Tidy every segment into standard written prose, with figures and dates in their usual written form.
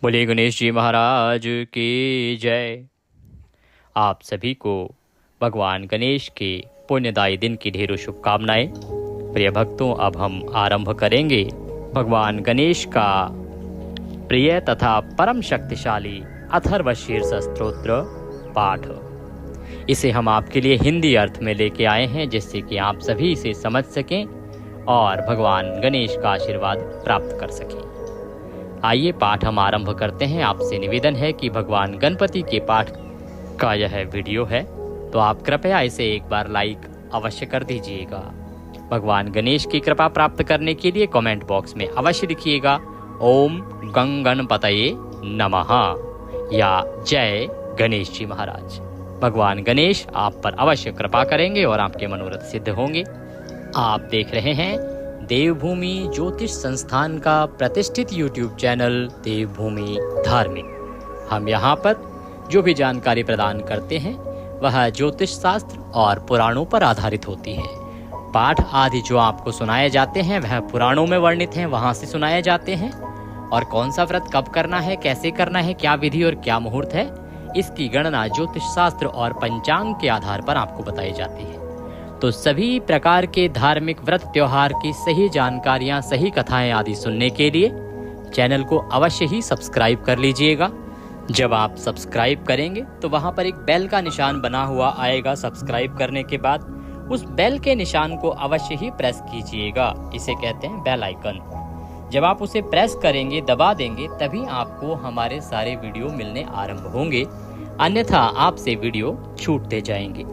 बोलिए गणेश जी महाराज की जय। आप सभी को भगवान गणेश के पुण्यदायी दिन की ढेरों शुभकामनाएं। प्रिय भक्तों, अब हम आरंभ करेंगे भगवान गणेश का प्रिय तथा परम शक्तिशाली अथर्वशीर्ष स्तोत्र पाठ। इसे हम आपके लिए हिंदी अर्थ में लेके आए हैं, जिससे कि आप सभी इसे समझ सकें और भगवान गणेश का आशीर्वाद प्राप्त कर सकें। आइए पाठ हम आरंभ करते हैं। आपसे निवेदन है कि भगवान गणपति के पाठ का यह वीडियो है तो आप कृपया इसे एक बार लाइक अवश्य कर दीजिएगा। भगवान गणेश की कृपा प्राप्त करने के लिए कमेंट बॉक्स में अवश्य लिखिएगा ओम गं गणपतये नमः या जय गणेश जी महाराज। भगवान गणेश आप पर अवश्य कृपा करेंगे और आपके मनोरथ सिद्ध होंगे। आप देख रहे हैं देवभूमि ज्योतिष संस्थान का प्रतिष्ठित YouTube चैनल देवभूमि धार्मिक। हम यहाँ पर जो भी जानकारी प्रदान करते हैं वह ज्योतिष शास्त्र और पुराणों पर आधारित होती है। पाठ आदि जो आपको सुनाए जाते हैं वह पुराणों में वर्णित हैं, वहाँ से सुनाए जाते हैं। और कौन सा व्रत कब करना है, कैसे करना है, क्या विधि और क्या मुहूर्त है, इसकी गणना ज्योतिष शास्त्र और पंचांग के आधार पर आपको बताई जाती है। तो सभी प्रकार के धार्मिक व्रत त्योहार की सही जानकारियां, सही कथाएं आदि सुनने के लिए चैनल को अवश्य ही सब्सक्राइब कर लीजिएगा। जब आप सब्सक्राइब करेंगे तो वहां पर एक बेल का निशान बना हुआ आएगा। सब्सक्राइब करने के बाद उस बेल के निशान को अवश्य ही प्रेस कीजिएगा। इसे कहते हैं बेल आइकन। जब आप उसे प्रेस करेंगे, दबा देंगे, तभी आपको हमारे सारे वीडियो मिलने आरंभ होंगे, अन्यथा आपसे वीडियो छूटते जाएंगे।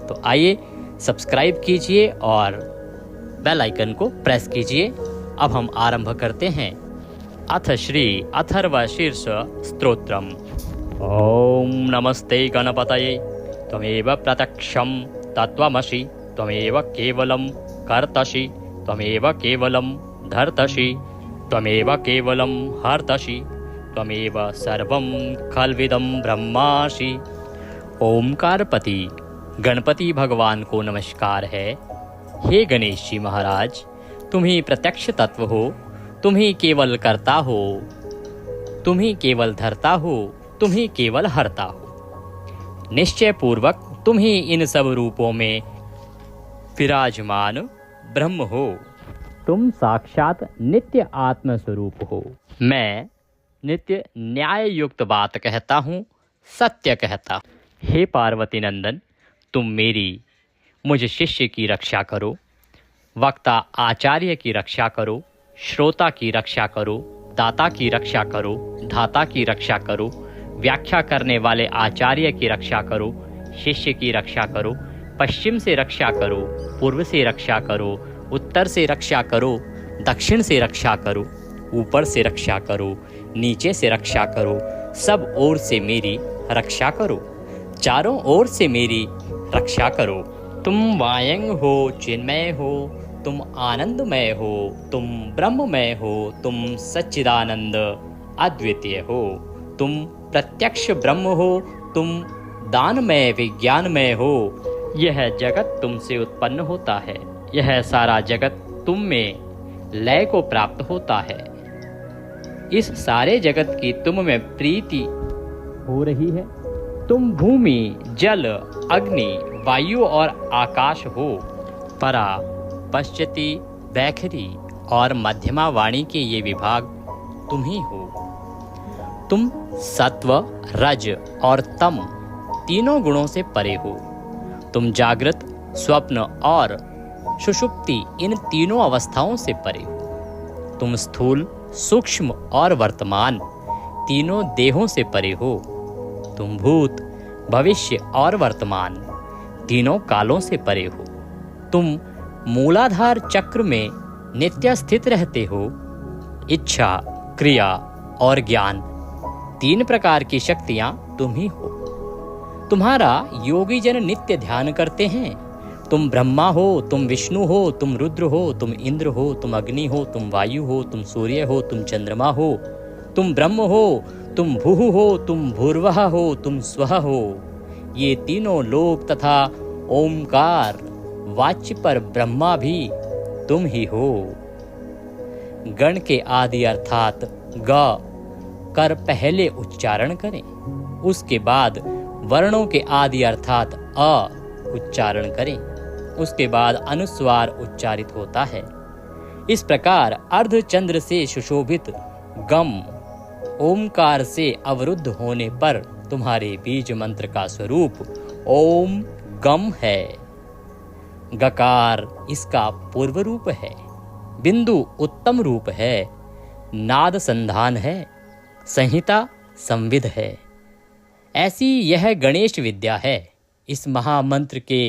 तो आइए सब्सक्राइब कीजिए और बेल आइकन को प्रेस कीजिए। अब हम आरंभ करते हैं अथ श्री अथर्वशीर्ष स्तोत्रम। ओम नमस्ते गणपतये त्वमेव प्रत्यक्षं तत्त्वमसि त्वमेव केवलं कर्तसि त्वमेव केवलं धर्तसि त्वमेव केवलं हर्तसि त्वमेव सर्वं खल्विदं ब्रह्मासि। ओमकारपति गणपति भगवान को नमस्कार है। हे गणेश जी महाराज, तुम ही प्रत्यक्ष तत्व हो, तुम ही केवल करता हो, तुम ही केवल धरता हो, तुम ही केवल हरता हो। निश्चय पूर्वक तुम ही इन सब रूपों में विराजमान ब्रह्म हो। तुम साक्षात नित्य आत्म स्वरूप हो। मैं नित्य न्याय युक्त बात कहता हूँ, सत्य कहता हूँ। हे पार्वती नंदन, तुम मेरी मुझ शिष्य की रक्षा करो, वक्ता आचार्य की रक्षा करो, श्रोता की रक्षा करो, दाता की रक्षा करो, धाता की रक्षा करो, व्याख्या करने वाले आचार्य की रक्षा करो, शिष्य की रक्षा करो, पश्चिम से रक्षा करो, पूर्व से रक्षा करो, उत्तर से रक्षा करो, दक्षिण से रक्षा करो, ऊपर से रक्षा करो, नीचे से रक्षा करो, सब ओर से मेरी रक्षा करो, चारों ओर से मेरी रक्षा करो। तुम वायंग हो, चिन्मय हो, तुम आनंदमय हो, तुम ब्रह्ममय हो, तुम सच्चिदानंद अद्वितीय हो, तुम प्रत्यक्ष ब्रह्म हो, तुम दानमय विज्ञानमय हो। यह जगत तुमसे उत्पन्न होता है, यह सारा जगत तुम में लय को प्राप्त होता है। इस सारे जगत की तुम में प्रीति हो रही है। तुम भूमि, जल, अग्नि, वायु और आकाश हो। परा, पश्चती, वैखरी और मध्यमा वाणी के ये विभाग तुम ही हो। तुम सत्व, रज और तम तीनों गुणों से परे हो। तुम जागृत, स्वप्न और सुषुप्ति इन तीनों अवस्थाओं से परे हो। तुम स्थूल, सूक्ष्म और वर्तमान तीनों देहों से परे हो। तुम भूत, भविष्य और वर्तमान तीनों कालों से परे हो। तुम मूलाधार चक्र में नित्य स्थित रहते हो। इच्छा, क्रिया और ज्ञान तीन प्रकार की शक्तियां तुम ही हो। तुम्हारा योगी जन नित्य ध्यान करते हैं। तुम ब्रह्मा हो, तुम विष्णु हो, तुम रुद्र हो, तुम इंद्र हो, तुम अग्नि हो, तुम वायु हो, तुम सूर्य हो, तुम चंद्रमा हो, तुम ब्रह्म हो, तुम भूः हो, तुम भूर्वः हो, तुम स्वः हो। ये तीनों लोक तथा ओमकार वाच्य पर ब्रह्मा भी तुम ही हो। गण के आदि अर्थात ग, कर पहले उच्चारण करें, उसके बाद वर्णों के आदि अर्थात अ उच्चारण करें, उसके बाद अनुस्वार उच्चारित होता है। इस प्रकार अर्धचंद्र से सुशोभित गम ओमकार से अवरुद्ध होने पर तुम्हारे बीज मंत्र का स्वरूप ओम गम है। गकार इसका पूर्व रूप है, बिंदु उत्तम रूप है, नाद संधान है, संहिता संविध है। ऐसी यह गणेश विद्या है। इस महामंत्र के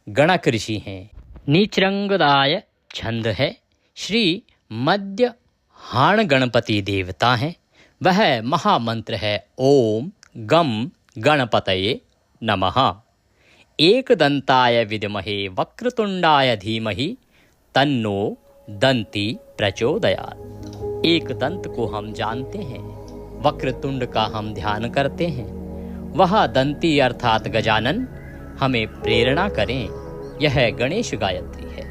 गणक ऋषि हैं। नीचरंगदाय छंद है। श्री मध्य हाण गणपति देवता हैं। वह महामंत्र है ओम गम गणपतये नमः। एकदंताय विद्महे वक्रतुंडाय धीमहि तन्नो दंती प्रचोदयात्। एक दंत को हम जानते हैं, वक्रतुंड का हम ध्यान करते हैं, वह दंती अर्थात गजानन हमें प्रेरणा करें। यह गणेश गायत्री है।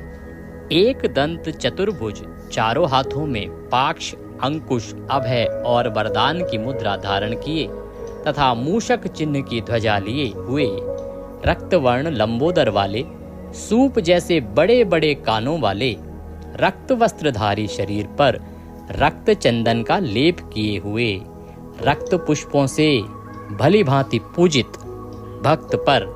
एक दंत चतुर्भुज, चारों हाथों में पाक्ष, अंकुश, अभय और वरदान की मुद्रा धारण किए तथा मूषक चिन्ह की ध्वजा लिए हुए, रक्तवर्ण लंबोदर वाले, सूप जैसे बड़े बड़े कानों वाले, रक्त वस्त्रधारी शरीर पर रक्त चंदन का लेप किए हुए, रक्त पुष्पों से भली भांति पूजित, भक्त पर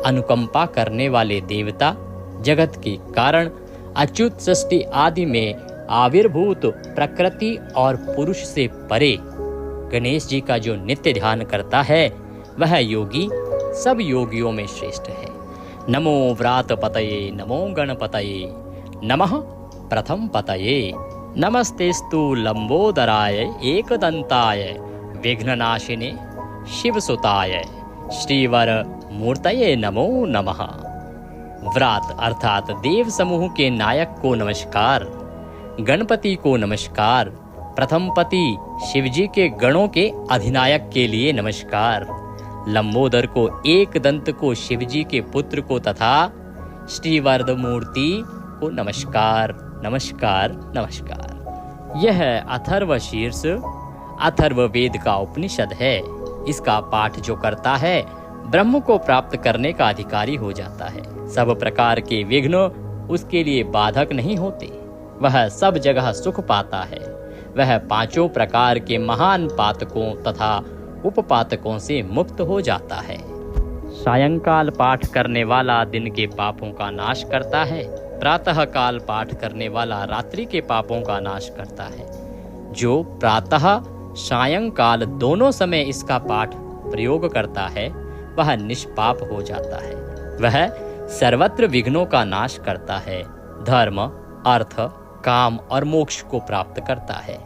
अनुकंपा करने वाले देवता, जगत के कारण, अच्युत सृष्टि आदि में आविर्भूत, प्रकृति और पुरुष से परे गणेश जी का जो नित्य ध्यान करता है वह योगी सब योगियों में श्रेष्ठ है। नमो व्रात पतये, नमो गणपतये, नमः प्रथम पतये, नमस्तेस्तु लंबोदराय एकदंताय विघ्ननाशिने शिवसुताय श्रीवर मूर्तये नमो नमः। व्रात अर्थात देव समूह के नायक को नमस्कार, गणपति को नमस्कार, प्रथम पति शिवजी के गणों के अधिनायक के लिए नमस्कार, लंबोदर को, एक दंत को, शिवजी के पुत्र को तथा श्रीवरद मूर्ति को नमस्कार नमस्कार नमस्कार। यह अथर्व शीर्ष अथर्व वेद का उपनिषद है। इसका पाठ जो करता है ब्रह्म को प्राप्त करने का अधिकारी हो जाता है। सब प्रकार के विघ्न उसके लिए बाधक नहीं होते। वह सब जगह सुख पाता है। वह पांचों प्रकार के महान पातकों तथा उपपातकों से मुक्त हो जाता है। सायंकाल पाठ करने वाला दिन के पापों का नाश करता है। प्रातः काल पाठ करने वाला रात्रि के पापों का नाश करता है। जो प्रातः सायंकाल दोनों समय इसका पाठ प्रयोग करता है वह निष्पाप हो जाता है। वह सर्वत्र विघ्नों का नाश करता है, धर्म, अर्थ, काम और मोक्ष को प्राप्त करता है।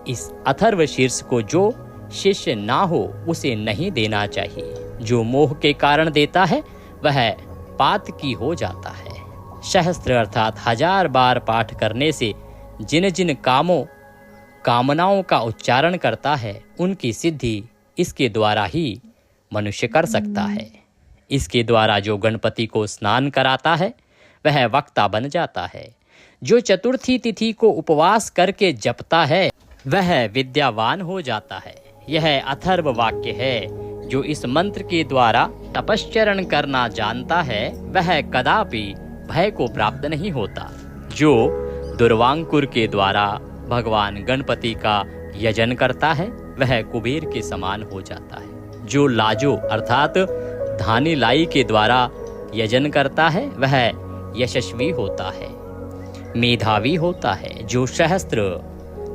इस अथर्व शीर्ष को जो शिष्य ना हो उसे नहीं देना चाहिए। जो मोह के कारण देता है वह पातकी हो जाता है। सहस्त्र अर्थात 1000 बार पाठ करने से जिन जिन कामनाओं का उच्चारण करता है उनकी सिद्धि इसके द्वारा ही मनुष्य कर सकता है। इसके द्वारा जो गणपति को स्नान कराता है वह वक्ता बन जाता है। जो चतुर्थी तिथि को उपवास करके जपता है वह विद्यावान हो जाता है। यह अथर्व वाक्य है। जो इस मंत्र के द्वारा तपश्चरण करना जानता है वह कदापि भय को प्राप्त नहीं होता। जो दुर्वांकुर के द्वारा भगवान गणपति का यजन करता है वह कुबेर के समान हो जाता है। जो लाजो अर्थात धानी लाई के द्वारा यजन करता है वह यशस्वी होता है, मेधावी होता है। जो सहस्त्र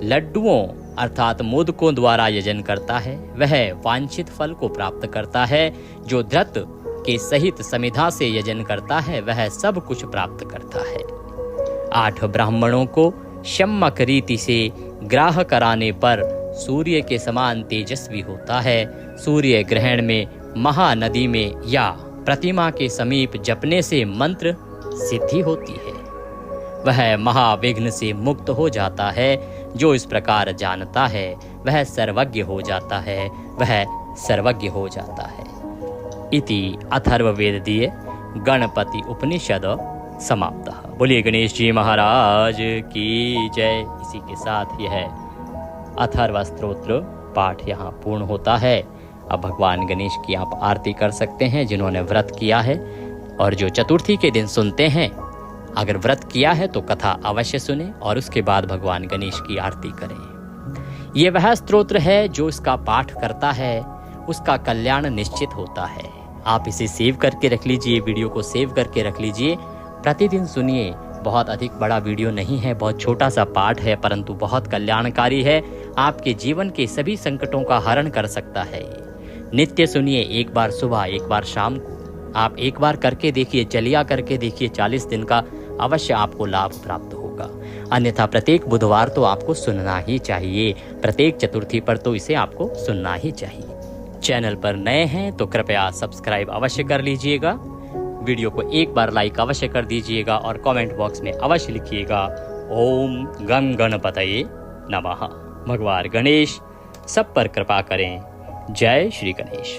लड्डुओं अर्थात मोदकों द्वारा यजन करता है वह वांछित फल को प्राप्त करता है। जो धृत के सहित समिधा से यजन करता है वह सब कुछ प्राप्त करता है। 8 ब्राह्मणों को सम्यक रीति से ग्राह कराने पर सूर्य के समान तेजस्वी होता है। सूर्य ग्रहण में, महानदी में या प्रतिमा के समीप जपने से मंत्र सिद्धि होती है। वह महाविघ्न से मुक्त हो जाता है। जो इस प्रकार जानता है वह सर्वज्ञ हो जाता है, वह सर्वज्ञ हो जाता है। इति अथर्ववेदीय गणपति उपनिषद समाप्त। बोलिए गणेश जी महाराज की जय। इसी के साथ यह अथर्व स्तोत्र पाठ यहाँ पूर्ण होता है। अब भगवान गणेश की आप आरती कर सकते हैं जिन्होंने व्रत किया है, और जो चतुर्थी के दिन सुनते हैं, अगर व्रत किया है तो कथा अवश्य सुने और उसके बाद भगवान गणेश की आरती करें। ये वह स्तोत्र है जो इसका पाठ करता है उसका कल्याण निश्चित होता है। आप इसे सेव करके रख लीजिए, वीडियो को सेव करके रख लीजिए, प्रतिदिन सुनिए। बहुत अधिक बड़ा वीडियो नहीं है, बहुत छोटा सा पाठ है, परंतु बहुत कल्याणकारी है। आपके जीवन के सभी संकटों का हरण कर सकता है। नित्य सुनिए, एक बार सुबह, एक बार शाम को। आप एक बार करके देखिए, चलिया करके देखिए, 40 दिन का अवश्य आपको लाभ प्राप्त होगा। अन्यथा प्रत्येक बुधवार तो आपको सुनना ही चाहिए, प्रत्येक चतुर्थी पर तो इसे आपको सुनना ही चाहिए। चैनल पर नए हैं तो कृपया सब्सक्राइब अवश्य कर लीजिएगा, वीडियो को एक बार लाइक अवश्य कर दीजिएगा और कमेंट बॉक्स में अवश्य लिखिएगा ओम गं गणपतये नमः। भगवान गणेश सब पर कृपा करें। जय श्री गणेश।